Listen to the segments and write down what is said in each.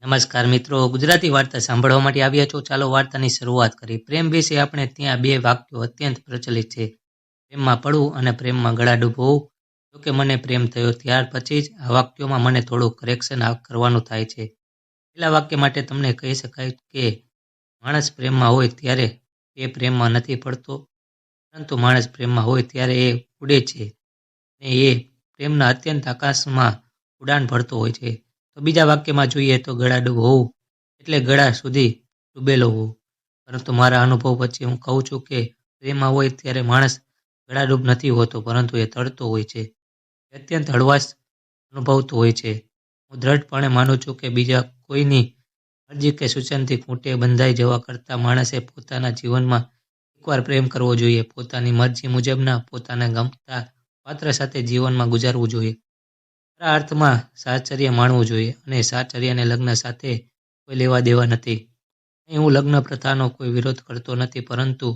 નમસ્કાર મિત્રો, ગુજરાતી વાર્તા સાંભળવા માટે આવ્યા છો. ચાલો વાર્તાની શરૂઆત કરીએ. પ્રેમ વિશે આપણે ત્યાં બે વાક્યો અત્યંત પ્રચલિત છે: પ્રેમમાં પડવું અને પ્રેમમાં ગળા ડૂબવું. જોકે મને પ્રેમ થયો ત્યાર પછી જ આ વાક્યોમાં મને થોડું કરેક્શન કરવાનું થાય છે. પહેલા વાક્ય માટે તમને કહી શકાય કે માણસ પ્રેમમાં હોય ત્યારે એ પ્રેમમાં નથી પડતો, પરંતુ માણસ પ્રેમમાં હોય ત્યારે એ ઉડે છે ને એ પ્રેમના અત્યંત આકાશમાં ઉડાન ભરતો હોય છે. તો બીજા વાક્યમાં જોઈએ તો ગળાડૂબ હોવું એટલે ગળા સુધી ડૂબેલો હોવું. પરંતુ મારા અનુભવ પછી હું કહું છું કે પ્રેમમાં હોય ત્યારે માણસ ગળાડૂબ નથી હોતો, પરંતુ એ તરતો હોય છે. એ અત્યંત હળવાશ અનુભવતો હોય છે. હું દ્રઢપણે માનું છું કે બીજા કોઈની મરજી કે સૂચનથી ખૂંટે બંધાઈ જવા કરતાં માણસે પોતાના જીવનમાં એકવાર પ્રેમ કરવો જોઈએ. પોતાની મરજી મુજબના પોતાને ગમતા પાત્ર સાથે જીવનમાં ગુજારવું જોઈએ. ખરા અર્થમાં સાહચર્ય માણવું જોઈએ, અને સાહચર્ય અને લગ્ન સાથે કોઈ લેવા દેવા નથી. અહીં હું લગ્ન પ્રથાનો કોઈ વિરોધ કરતો નથી, પરંતુ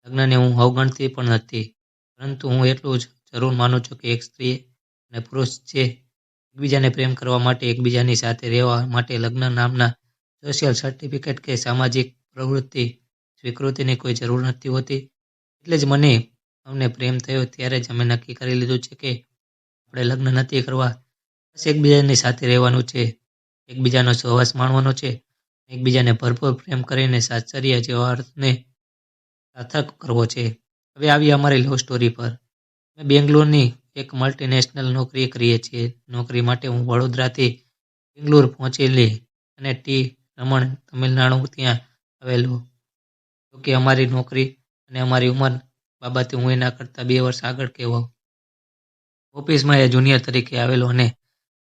લગ્નને હું અવગણતી પણ નથી. પરંતુ હું એટલું જ જરૂર માનું છું કે એક સ્ત્રી અને પુરુષ છે એકબીજાને પ્રેમ કરવા માટે, એકબીજાની સાથે રહેવા માટે લગ્ન નામના સોશિયલ સર્ટિફિકેટ કે સામાજિક પ્રવૃત્તિ સ્વીકૃતિની કોઈ જરૂર નથી હોતી. એટલે જ અમને પ્રેમ થયો ત્યારે જ અમે નક્કી કરી લીધું છે કે આપણે લગ્ન નથી કરવા, બસ એકબીજાની સાથે રહેવાનું છે, એકબીજાનો સહવાસ માણવાનો છે, એકબીજાને ભરપૂર પ્રેમ કરીને સાહચર્ય જેવા અર્થને સાર્થક કરવો છે. હવે આવી અમારી લવ સ્ટોરી પર. મેં બેંગ્લોરની એક મલ્ટીનેશનલ નોકરી કરીએ છીએ. નોકરી માટે હું વડોદરાથી બેંગ્લોર પહોંચેલી અને ટી રમણ તમિલનાડુ ત્યાં આવેલું. જોકે અમારી નોકરી અને અમારી ઉંમર બાબતે હું એના કરતાં 2 વર્ષ આગળ કહેવાઉં. ઓફિસમાં એ જુનિયર તરીકે આવેલો અને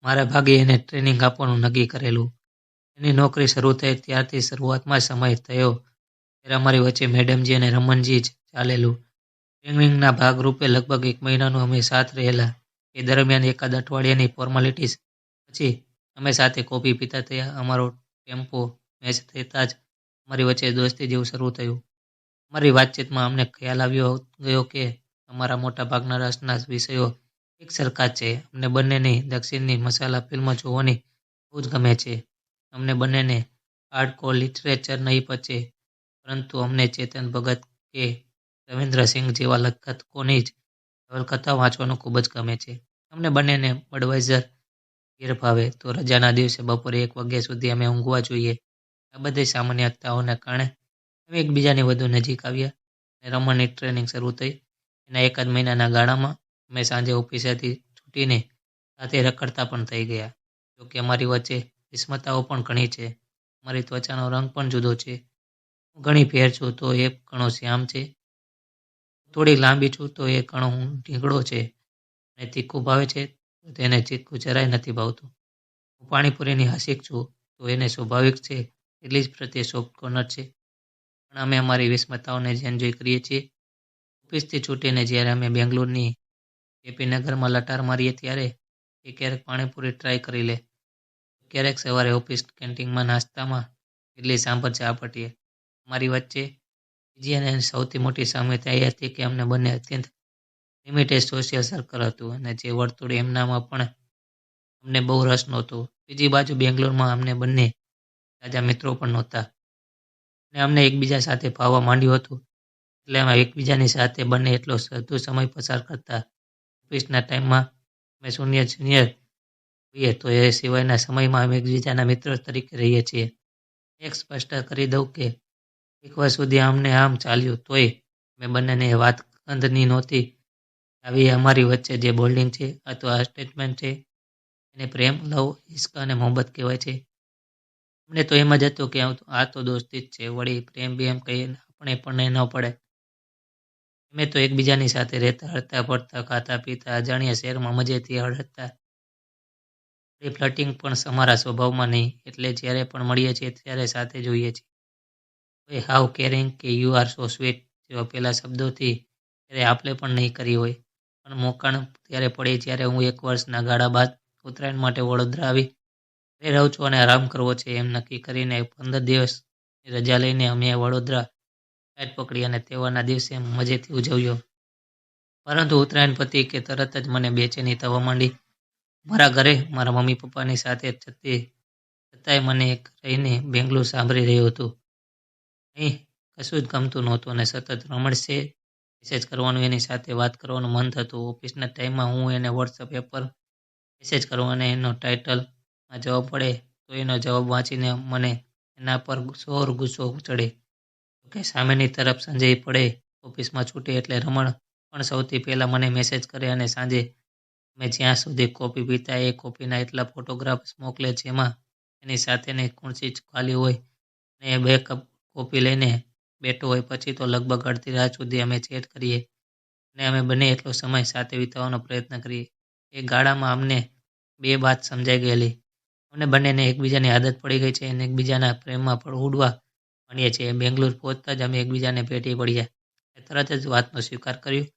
મારા ભાગે એને ટ્રેનિંગ આપવાનું નક્કી કરેલું. એની નોકરી શરૂ થઈ ત્યારથી શરૂઆતમાં સમય થયો ત્યારે અમારી વચ્ચે મેડમજી અને રમણજી જ ચાલેલું. ટ્રેનિંગના ભાગરૂપે લગભગ 1 મહિનાનું અમે સાથ રહેલા. એ દરમિયાન એકાદ અઠવાડિયાની ફોર્માલિટીઝ પછી અમે સાથે કોફી પીતા થયા. અમારો ટેમ્પો મેચ થતાં જ અમારી વચ્ચે દોસ્તી જેવું શરૂ થયું. અમારી વાતચીતમાં અમને ખ્યાલ આવ્યો ગયો કે અમારા મોટા ભાગના રસના વિષયો એક સરખા જ છે. અમને બંનેની દક્ષિણની મસાલા ફિલ્મો જોવાની બહુ જ ગમે છે. અમને બંનેને હાર્ડકોર લિટરેચર નહીં પચે, પરંતુ અમને ચેતન ભગત કે રવિન્દ્ર સિંઘ જેવા લેખકોની જ નવલકથા વાંચવાનું ખૂબ જ ગમે છે. અમને બંનેને બડવાઇઝર બીયર ભાવે. તો રજાના દિવસે બપોરે 1 વાગ્યા સુધી અમે ઊંઘવા જોઈએ. આ બધી સામાન્યતાઓને કારણે અમે એકબીજાની વધુ નજીક આવ્યા અને રમણની ટ્રેનિંગ શરૂ થઈ. એના એકાદ મહિનાના ગાળામાં અમે સાંજે ઓફિસેથી છૂટીને સાથે રખડતા પણ થઈ ગયા. જોકે અમારી વચ્ચે વિષમતાઓ પણ ઘણી છે. અમારી ત્વચાનો રંગ પણ જુદો છે. હું ઘણી ફેર છું તો એ ઘણો શ્યામ છે. હું થોડી લાંબી છું તો એ ઘણો ઢીંગળો છે. અને તીખું ભાવે છે તો તેને ચીકું જરાય નથી ભાવતું. હું પાણીપુરીની આશિક છું તો એને સ્વાભાવિક છે એટલી જ પ્રત્યે સોફ્ટ કોર્નર છે. પણ અમે અમારી વિષમતાઓને જ એન્જોય કરીએ છીએ. ઓફિસથી છૂટીને જ્યારે અમે બેંગ્લોરની જેપી નગરમાં લટાર મારીએ ત્યારે એ ક્યારેક પાણીપુરી ટ્રાય કરી લે, ક્યારેક સવારે ઓફિસ કેન્ટીનમાં નાસ્તામાં ઇડલી સાંભર ચા પટીએ. અમારી વચ્ચે બીજી અને સૌથી મોટી સામ્યતા એ હતી કે અમને બંને અત્યંત લિમિટેડ સોશિયલ સર્કલ હતું, અને જે વર્તુળ એમનામાં પણ અમને બહુ રસ નહોતો. બીજી બાજુ બેંગ્લોરમાં અમને બંને તાજા મિત્રો પણ નહોતા અને અમને એકબીજા સાથે ફાવવા માંડ્યું હતું. એટલે અમે એકબીજાની સાથે બંને એટલો વધુ સમય પસાર કરતા. ઓફિસના ટાઈમમાં અમે જુનિયર હોઈએ તો એ સિવાયના સમયમાં અમે એકબીજાના મિત્રો તરીકે રહીએ છીએ. એક સ્પષ્ટ કરી દઉં કે 1 વર્ષ સુધી અમને આમ ચાલ્યું તોય અમે બંનેને એ વાત ગંધની નહોતી આવી અમારી વચ્ચે જે બોન્ડિંગ છે અથવા અટેચમેન્ટ છે એને પ્રેમ, લવ, ઇશ્ક અને મોહબ્બત કહેવાય છે. અમને તો એમ જ હતું કે આ તો દોસ્તી જ છે, વળી પ્રેમ બેમ કંઈ આપણે પણ ન પડે. અમે તો એકબીજાની સાથે રહેતા, હરતા ફરતા, ખાતા પીતા, અજાણ્યા શહેરમાં મજેથી હરતા. વળી ફ્લર્ટિંગ પણ અમારા સ્વભાવમાં નહીં, એટલે જ્યારે પણ મળીએ છીએ ત્યારે સાથે જ હોઈએ છીએ. કોઈ હાઉ કેરિંગ કે યુ આર સો સ્વીટ જેવા પહેલા શબ્દોથી ત્યારે આપલે પણ નહીં કરી હોય. પણ મોકાણ ત્યારે પડે જ્યારે હું 1 વર્ષના ગાળા બાદ ઉત્તરાયણ માટે વડોદરા આવી ઘરે રહું છું અને આરામ કરવો છે એમ નક્કી કરીને 15 દિવસની રજા લઈને અમે વડોદરા ફ્લાઇટ પકડી અને તહેવારના દિવસે મજેથી ઉજવ્યો. પરંતુ ઉત્તરાયણ પતી કે તરત જ મને બેચેની થવા માંડી. મારા ઘરે મારા મમ્મી પપ્પાની સાથે જતી છતાંય મને એક રહીને બેંગ્લોર સાંભળી રહ્યું હતું. અહીં કશું જ ગમતું નહોતું અને સતત રમણશે મેસેજ કરવાનું, એની સાથે વાત કરવાનું મન થતું. ઓફિસના ટાઈમમાં હું એને વોટ્સએપ એપ પર મેસેજ કરું અને એનો ટાઇટલમાં જવાબ પડે તો એનો જવાબ વાંચીને મને એના પર જોર ગુસ્સો ચડે. જોકે સામેની તરફ સંજય પડે ઓફિસમાં છૂટે એટલે રમણ પણ સૌથી પહેલાં મને મેસેજ કરે અને સાંજે અમે જ્યાં સુધી કોફી પીતા એ કોફીના એટલા ફોટોગ્રાફ્સ મોકલે જેમાં એની સાથેની ખુરશી ખાલી હોય અને એ 2 કપ કોફી લઈને બેઠો હોય. પછી તો લગભગ અડધી રાત સુધી અમે ચેટ કરીએ અને અમે બંને એટલો સમય સાથે વિતાવવાનો પ્રયત્ન કરીએ. એ ગાળામાં અમને 2 વાત સમજાઈ ગયેલી. અમને બંનેને એકબીજાની આદત પડી ગઈ છે અને એકબીજાના પ્રેમમાં ઉડવા માંડીએ છીએ. બેંગ્લોર પહોંચતા જ અમે એકબીજાને ભેટી પડ્યા અને તરત જ વાતનો સ્વીકાર કર્યો.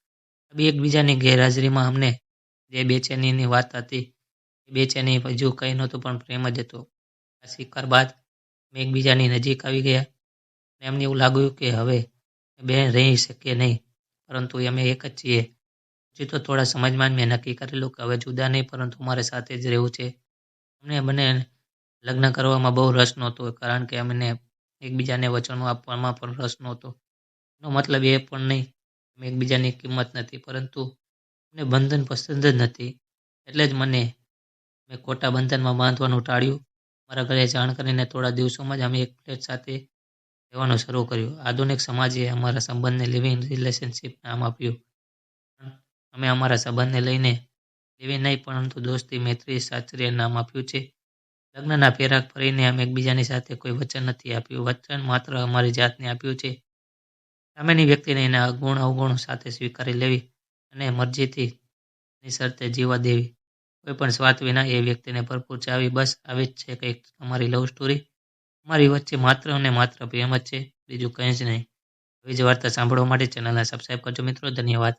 એકબીજાની ગેરહાજરીમાં અમને જે બેચેનીની વાત હતી એ બેચેની હજુ કંઈ નહોતું પણ પ્રેમ જ હતો. આ સ્વીકાર બાદ અમે એકબીજાની નજીક આવી ગયા અને અમને એવું લાગ્યું કે હવે અમે બે રહી શકીએ નહીં, પરંતુ અમે એક જ છીએ. હજી તો થોડા સમયમાં મેં નક્કી કરેલું કે હવે જુદા નહીં પરંતુ અમારે સાથે જ રહેવું છે. અમને બંને લગ્ન કરવામાં બહુ રસ નહોતો કારણ કે અમને એકબીજાને વચનો આપવામાં પણ રસ નહોતો. એનો મતલબ એ પણ નહીં અમે એકબીજાની કિંમત નથી, પરંતુ અમને બંધન પસંદ જ નથી. એટલે જ મેં ખોટા બંધનમાં બાંધવાનું ટાળ્યું. મારા ઘરે જાણ કરીને થોડા દિવસોમાં જ અમે એક ફ્લેટ સાથે રહેવાનું શરૂ કર્યું. આધુનિક સમાજે અમારા સંબંધને લિવિંગ રિલેશનશિપ નામ આપ્યું. અમે અમારા સંબંધને લઈને લિવિંગ નહીં પરંતુ દોસ્તી, મૈત્રી, સાહચર્ય નામ આપ્યું છે. લગ્નના ફેરા ફરીને અમે એકબીજાની સાથે કોઈ વચન નથી આપ્યું. વચન માત્ર અમારી જાતને આપ્યું છે. સામેની વ્યક્તિને એના ગુણ અવગુણ સાથે સ્વીકારી લેવી અને મરજીથી નિશરતે જીવવા દેવી. કોઈ પણ સ્વાર્થ વિના એ વ્યક્તિને ભરપૂર ચાહવી. બસ આવી જ છે કંઈક અમારી લવ સ્ટોરી. અમારી વચ્ચે માત્ર અને માત્ર પ્રેમ જ છે, બીજું કંઈ જ નહીં. આવી જ વાર્તા સાંભળવા માટે ચેનલને સબસ્ક્રાઈબ કરજો મિત્રો. ધન્યવાદ.